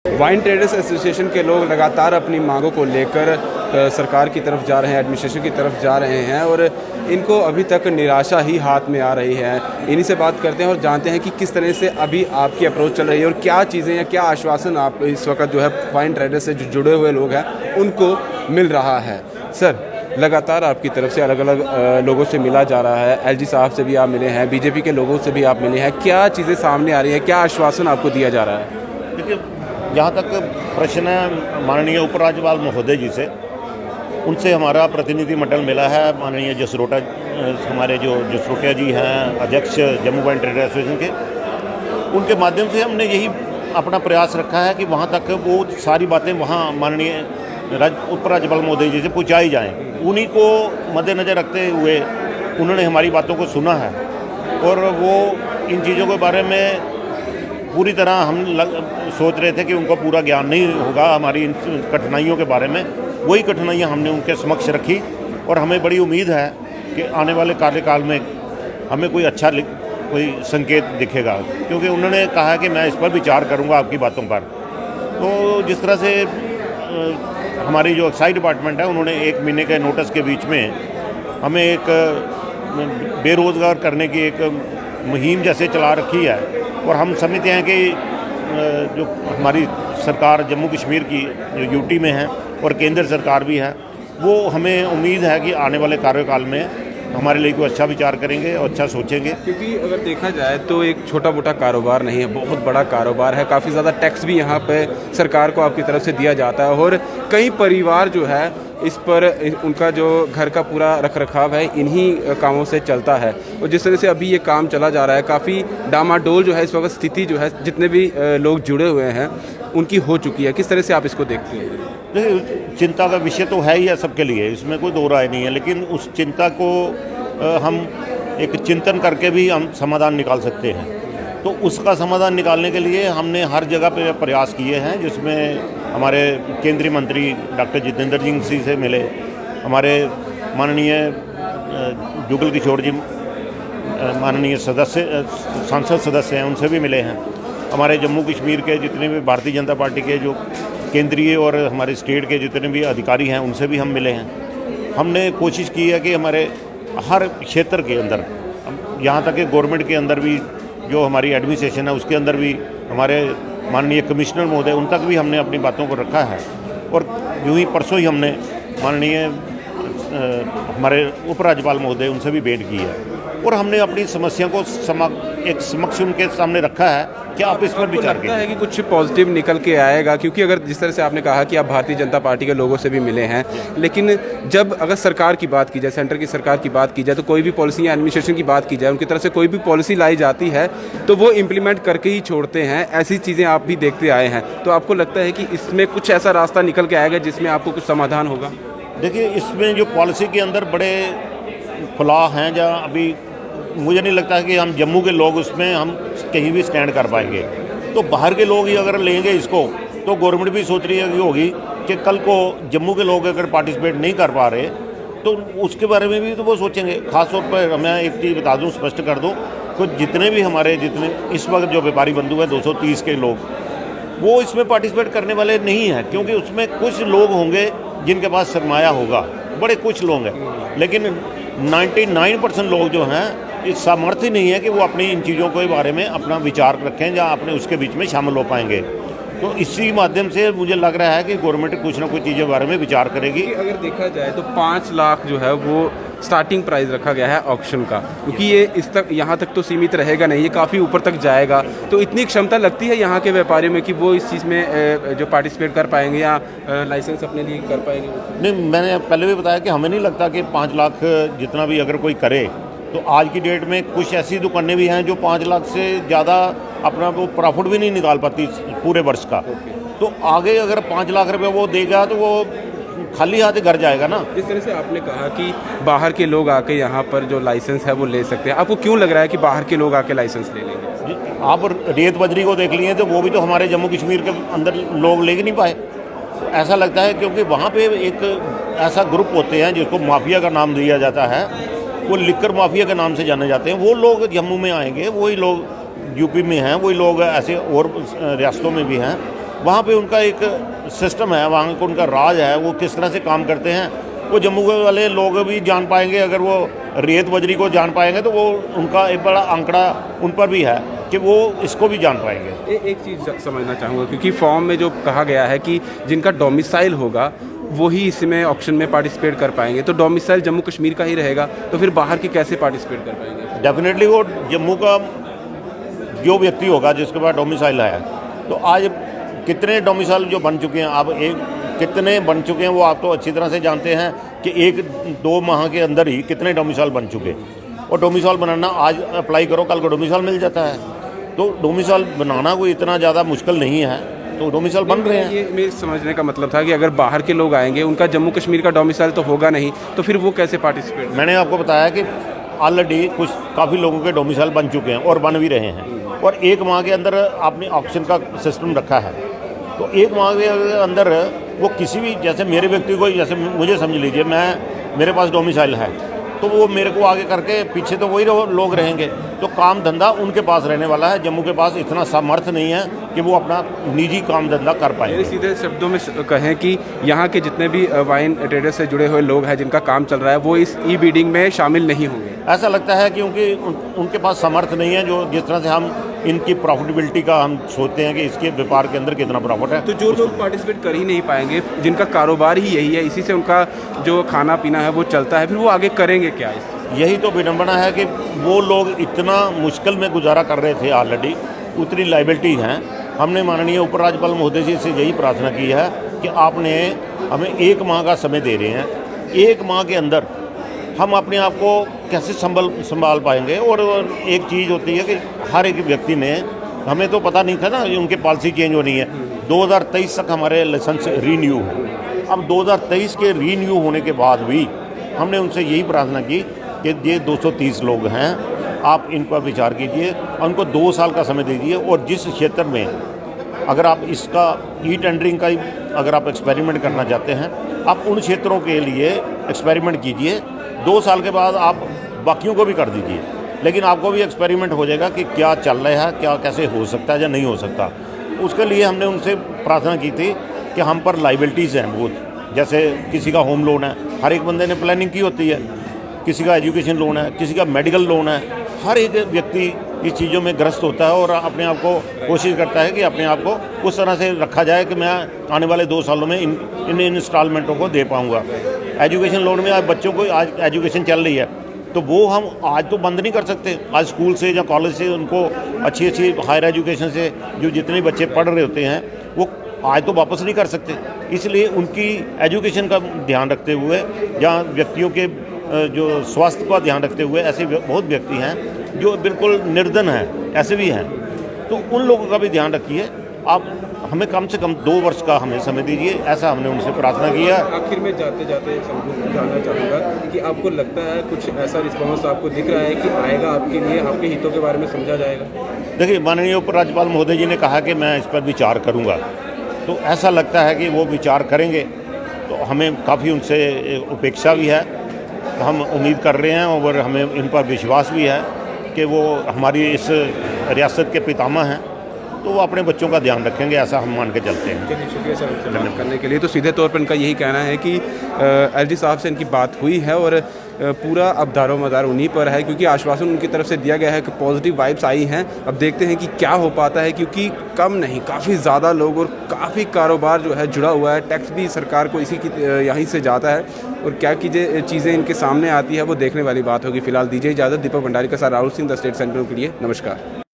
Wine traders association के लोग लगातार अपनी मांगों को लेकर सरकार की तरफ जा रहे हैं, एडमिनिस्ट्रेशन की तरफ जा रहे हैं और इनको अभी तक निराशा ही हाथ में आ रही है। इन्हीं से बात करते हैं और जानते हैं कि किस तरह से अभी आपकी अप्रोच चल रही है और क्या चीज़ें या क्या आश्वासन आप इस वक्त जो है वाइन ट्रेडर्स से जो जुड़े हुए लोग हैं उनको मिल रहा है। सर, लगातार आपकी तरफ से अलग अलग लोगों से मिला जा रहा है, एलजी साहब से भी आप मिले हैं, बीजेपी के लोगों से भी आप मिले हैं, क्या चीज़ें सामने आ रही हैं, क्या आश्वासन आपको दिया जा रहा है? देखिए, जहाँ तक प्रश्न है माननीय उपराज्यपाल महोदय जी से, उनसे हमारा प्रतिनिधि मंडल मिला है। माननीय जसरोटा हमारे जो जसरोटिया जी हैं, अध्यक्ष जम्मू वाइन ट्रेडर एसोसिएशन के, उनके माध्यम से हमने यही अपना प्रयास रखा है कि वहाँ तक वो सारी बातें वहाँ माननीय उपराज्यपाल महोदय जी से पहुँचाई जाएँ। उन्हीं को मद्देनज़र रखते हुए उन्होंने हमारी बातों को सुना है और वो इन चीज़ों के बारे में पूरी तरह हम सोच रहे थे कि उनको पूरा ज्ञान नहीं होगा हमारी इन कठिनाइयों के बारे में। वही कठिनाइयाँ हमने उनके समक्ष रखी और हमें बड़ी उम्मीद है कि आने वाले कार्यकाल में हमें कोई अच्छा कोई संकेत दिखेगा, क्योंकि उन्होंने कहा है कि मैं इस पर विचार करूँगा आपकी बातों पर। तो जिस तरह से हमारी जो एक्साइज डिपार्टमेंट है, उन्होंने 1 महीने के नोटिस के बीच में हमें एक बेरोज़गार करने की एक मुहिम जैसे चला रखी है और हम समझते हैं कि जो हमारी सरकार जम्मू कश्मीर की जो यूटी में है और केंद्र सरकार भी है, वो हमें उम्मीद है कि आने वाले कार्यकाल में हमारे लिए कोई अच्छा विचार करेंगे और अच्छा सोचेंगे। क्योंकि अगर देखा जाए तो एक छोटा मोटा कारोबार नहीं है, बहुत बड़ा कारोबार है। काफ़ी ज़्यादा टैक्स भी यहाँ पे सरकार को आपकी तरफ से दिया जाता है और कई परिवार जो है इस पर उनका जो घर का पूरा रख रखाव है इन्हीं कामों से चलता है। और जिस तरह से अभी ये काम चला जा रहा है, काफ़ी डामाडोल जो है इस वक्त स्थिति जो है, जितने भी लोग जुड़े हुए हैं उनकी हो चुकी है। किस तरह से आप इसको देखते हैं? देखिए, चिंता का विषय तो है ही है सबके लिए, इसमें कोई दो राय नहीं है, लेकिन उस चिंता को हम एक चिंतन करके भी हम समाधान निकाल सकते हैं। तो उसका समाधान निकालने के लिए हमने हर जगह पे प्रयास किए हैं, जिसमें हमारे केंद्रीय मंत्री डॉक्टर जितेंद्र सिंह से मिले, हमारे माननीय जुगल किशोर जी माननीय सांसद सदस्य हैं, उनसे भी मिले हैं। हमारे जम्मू कश्मीर के जितने भी भारतीय जनता पार्टी के जो केंद्रीय और हमारे स्टेट के जितने भी अधिकारी हैं, उनसे भी हम मिले हैं। हमने कोशिश की है कि हमारे हर क्षेत्र के अंदर, यहाँ तक कि गवर्नमेंट के अंदर भी जो हमारी एडमिनिस्ट्रेशन है उसके अंदर भी हमारे माननीय कमिश्नर महोदय, उन तक भी हमने अपनी बातों को रखा है। और यूँ ही परसों ही हमने माननीय हमारे उपराज्यपाल महोदय उनसे भी भेंट की है और हमने अपनी समस्या को समक्ष उनके सामने रखा है कि आप इस पर विचार करें। है कि कुछ पॉजिटिव निकल के आएगा, क्योंकि अगर जिस तरह से आपने कहा कि आप भारतीय जनता पार्टी के लोगों से भी मिले हैं, लेकिन जब अगर सरकार की बात की जाए, सेंटर की सरकार की बात की जाए, तो कोई भी पॉलिसी या एडमिनिस्ट्रेशन की बात की जाए, उनकी तरफ से कोई भी पॉलिसी लाई जाती है तो वो इम्प्लीमेंट करके ही छोड़ते हैं। ऐसी चीज़ें आप भी देखते आए हैं, तो आपको लगता है कि इसमें कुछ ऐसा रास्ता निकल के आएगा जिसमें आपको कुछ समाधान होगा? देखिए, इसमें जो पॉलिसी के अंदर बड़े खुला हैं, जहाँ अभी मुझे नहीं लगता है कि हम जम्मू के लोग उसमें हम कहीं भी स्टैंड कर पाएंगे। तो बाहर के लोग ही अगर लेंगे इसको, तो गवर्नमेंट भी सोच रही होगी कि कल को जम्मू के लोग अगर पार्टिसिपेट नहीं कर पा रहे तो उसके बारे में भी तो वो सोचेंगे। ख़ासतौर पर मैं एक चीज़ बता दूं, स्पष्ट कर दूं, तो जितने इस वक्त जो व्यापारी बंधु हैं 230 के लोग, वो इसमें पार्टिसिपेट करने वाले नहीं हैं, क्योंकि उसमें कुछ लोग होंगे जिनके पास सरमाया होगा, बड़े कुछ लोग हैं, लेकिन 99% लोग जो हैं इस सामर्थ्य नहीं है कि वो अपनी इन चीज़ों के बारे में अपना विचार रखें या अपने उसके बीच में शामिल हो पाएंगे। तो इसी माध्यम से मुझे लग रहा है कि गवर्नमेंट कुछ ना कुछ चीज़ों के बारे में विचार करेगी। अगर देखा जाए तो 5 लाख जो है वो स्टार्टिंग प्राइस रखा गया है ऑक्शन का, क्योंकि ये इस तक यहाँ तक तो सीमित रहेगा नहीं, ये काफ़ी ऊपर तक जाएगा। तो इतनी क्षमता लगती है यहाँ के व्यापारियों में कि वो इस चीज़ में जो पार्टिसिपेट कर पाएंगे या लाइसेंस अपने लिए कर पाएंगे? नहीं, मैंने पहले भी बताया कि हमें नहीं लगता कि 5 लाख जितना भी अगर कोई करे, तो आज की डेट में कुछ ऐसी दुकानें भी हैं जो 5 लाख से ज़्यादा अपना वो प्रॉफिट भी नहीं निकाल पाती पूरे वर्ष का। तो आगे अगर 5 लाख रुपए वो देगा तो वो खाली हाथ घर जाएगा ना। जिस तरह से आपने कहा कि बाहर के लोग आके यहाँ पर जो लाइसेंस है वो ले सकते हैं, आपको क्यों लग रहा है कि बाहर के लोग आके लाइसेंस ले लेंगे? आप रेत बजरी को देख लिए तो वो भी तो हमारे जम्मू कश्मीर के अंदर लोग ले नहीं पाए। ऐसा लगता है क्योंकि वहाँ पे एक ऐसा ग्रुप होते हैं जिसको माफिया का नाम दिया जाता है, वो लिकर माफिया के नाम से जाने जाते हैं। वो लोग जम्मू में आएंगे, वही लोग यूपी में हैं, वही लोग ऐसे और रियासतों में भी हैं। वहाँ पे उनका एक सिस्टम है, वहाँ का उनका राज है, वो किस तरह से काम करते हैं वो जम्मू वाले लोग भी जान पाएंगे। अगर वो रेत बजरी को जान पाएंगे तो वो उनका एक बड़ा आंकड़ा उन पर भी है कि वो इसको भी जान पाएंगे। एक चीज़ समझना चाहूँगा, क्योंकि फॉर्म में जो कहा गया है कि जिनका डोमिसाइल होगा वही इसमें ऑक्शन में पार्टिसिपेट कर पाएंगे, तो डोमिसाइल जम्मू कश्मीर का ही रहेगा, तो फिर बाहर के कैसे पार्टिसिपेट कर पाएंगे? डेफिनेटली वो जम्मू का जो व्यक्ति होगा जिसके पास डोमिसाइल है, तो आज कितने डोमिसाइल जो बन चुके हैं, आप कितने बन चुके हैं वो आप तो अच्छी तरह से जानते हैं कि 1-2 माह के अंदर ही कितने डोमिसाइल बन चुके। और डोमिसाइल बनाना आज अप्लाई करो, कल को डोमिसाइल मिल जाता है। तो डोमिसाइल बनाना कोई इतना ज़्यादा मुश्किल नहीं है, तो डोमिसाइल बन रहे हैं। ये मेरे समझने का मतलब था कि अगर बाहर के लोग आएंगे, उनका जम्मू कश्मीर का डोमिसाइल तो होगा नहीं, तो फिर वो कैसे पार्टिसिपेट? मैंने आपको बताया कि ऑलरेडी कुछ काफ़ी लोगों के डोमिसाइल बन चुके हैं और बन भी रहे हैं, और 1 माह के अंदर आपने ऑक्शन का सिस्टम रखा है। तो 1 माह के अंदर वो किसी भी, जैसे मेरे व्यक्ति को, जैसे मुझे समझ लीजिए मेरे पास डोमिसाइल है, तो वो मेरे को आगे करके पीछे तो वही लोग रहेंगे, तो काम धंधा उनके पास रहने वाला है। जम्मू के पास इतना सामर्थ्य नहीं है कि वो अपना निजी काम धंधा कर पाए। सीधे शब्दों में कहें कि यहाँ के जितने भी वाइन ट्रेडर से जुड़े हुए लोग हैं जिनका काम चल रहा है, वो इस ई बीडिंग में शामिल नहीं होंगे, ऐसा लगता है, क्योंकि उनके पास सामर्थ्य नहीं है। जो जिस तरह से हम इनकी प्रॉफिटेबिलिटी का हम सोचते हैं कि इसके व्यापार के अंदर कितना प्रॉफिट है, तो जो लोग पार्टिसिपेट कर ही नहीं पाएंगे, जिनका कारोबार ही यही है, इसी से उनका जो खाना पीना है वो चलता है, फिर वो आगे करेंगे क्या? यही तो विडंबना है कि वो लोग इतना मुश्किल में गुजारा कर रहे थे, ऑलरेडी उतनी लाइबिलिटी हैं। हमने माननीय उपराज्यपाल महोदय जी से यही प्रार्थना की है कि आपने हमें 1 माह का समय दे रहे हैं, 1 माह के अंदर हम अपने आप को कैसे संभाल पाएंगे। और एक चीज़ होती है कि हर एक व्यक्ति ने, हमें तो पता नहीं था ना उनकी पॉलिसी चेंज होनी है। 2023 तक हमारे लाइसेंस रीन्यू है। अब 2023 के रीन्यू होने के बाद भी हमने उनसे यही प्रार्थना की कि ये 230 लोग हैं, आप इन पर विचार कीजिए, उनको 2 साल का समय दीजिए, और जिस क्षेत्र में अगर आप इसका ई टेंडरिंग का अगर आप एक्सपेरिमेंट करना चाहते हैं, आप उन क्षेत्रों के लिए एक्सपेरिमेंट कीजिए। 2 साल के बाद आप बाकियों को भी कर दीजिए, लेकिन आपको भी एक्सपेरिमेंट हो जाएगा कि क्या चल रहा है, क्या कैसे हो सकता है या नहीं हो सकता। उसके लिए हमने उनसे प्रार्थना की थी कि हम पर लाइबिलिटीज़ हैं बहुत, जैसे किसी का होम लोन है, हर एक बंदे ने प्लानिंग की होती है, किसी का एजुकेशन लोन है, किसी का मेडिकल लोन है। हर एक व्यक्ति इस चीज़ों में ग्रस्त होता है और अपने आप को कोशिश करता है कि अपने आप को उस तरह से रखा जाए कि मैं आने वाले 2 सालों में इन इंस्टॉलमेंटों को दे पाऊँगा। एजुकेशन लोन में आज बच्चों को आज एजुकेशन चल रही है, तो वो हम आज तो बंद नहीं कर सकते। आज स्कूल से या कॉलेज से उनको अच्छी हायर एजुकेशन से जो जितने बच्चे पढ़ रहे होते हैं वो आज तो वापस नहीं कर सकते। इसलिए उनकी एजुकेशन का ध्यान रखते हुए या व्यक्तियों के जो स्वास्थ्य का ध्यान रखते हुए, ऐसे बहुत व्यक्ति हैं जो बिल्कुल निर्धन हैं, ऐसे भी हैं, तो उन लोगों का भी ध्यान रखिए। आप हमें कम से कम 2 वर्ष का हमें समय दीजिए, ऐसा हमने उनसे प्रार्थना किया। आखिर में जाते जाते जानना चाहूँगा कि आपको लगता है कुछ ऐसा रिस्पॉन्स आपको दिख रहा है कि आएगा आपके लिए, आपके हितों के बारे में समझा जाएगा? देखिए, माननीय उपराज्यपाल महोदय जी ने कहा कि मैं इस पर विचार करूँगा, तो ऐसा लगता है कि वो विचार करेंगे। तो हमें काफ़ी उनसे उपेक्षा भी है, हम उम्मीद कर रहे हैं और हमें इन पर विश्वास भी है कि वो हमारी इस रियासत के पितामह हैं, तो वो अपने बच्चों का ध्यान रखेंगे, ऐसा हम मान के चलते हैं। चलिए, शुक्रिया सर हमसे बात करने के लिए। तो सीधे तौर पर इनका यही कहना है कि एलजी साहब से इनकी बात हुई है और पूरा अब दारोमदार उन्हीं पर है, क्योंकि आश्वासन उनकी तरफ से दिया गया है कि पॉजिटिव वाइब्स आई हैं। अब देखते हैं कि क्या हो पाता है, क्योंकि कम नहीं, काफ़ी ज़्यादा लोग और काफ़ी कारोबार जो है जुड़ा हुआ है। टैक्स भी सरकार को इसी की यहीं से जाता है, और क्या चीज़ें इनके सामने आती है वो देखने वाली बात होगी। फिलहाल दीजिए इजाज़त। दीपक भंडारी के साथ Rahul Singh, the state central के लिए। नमस्कार।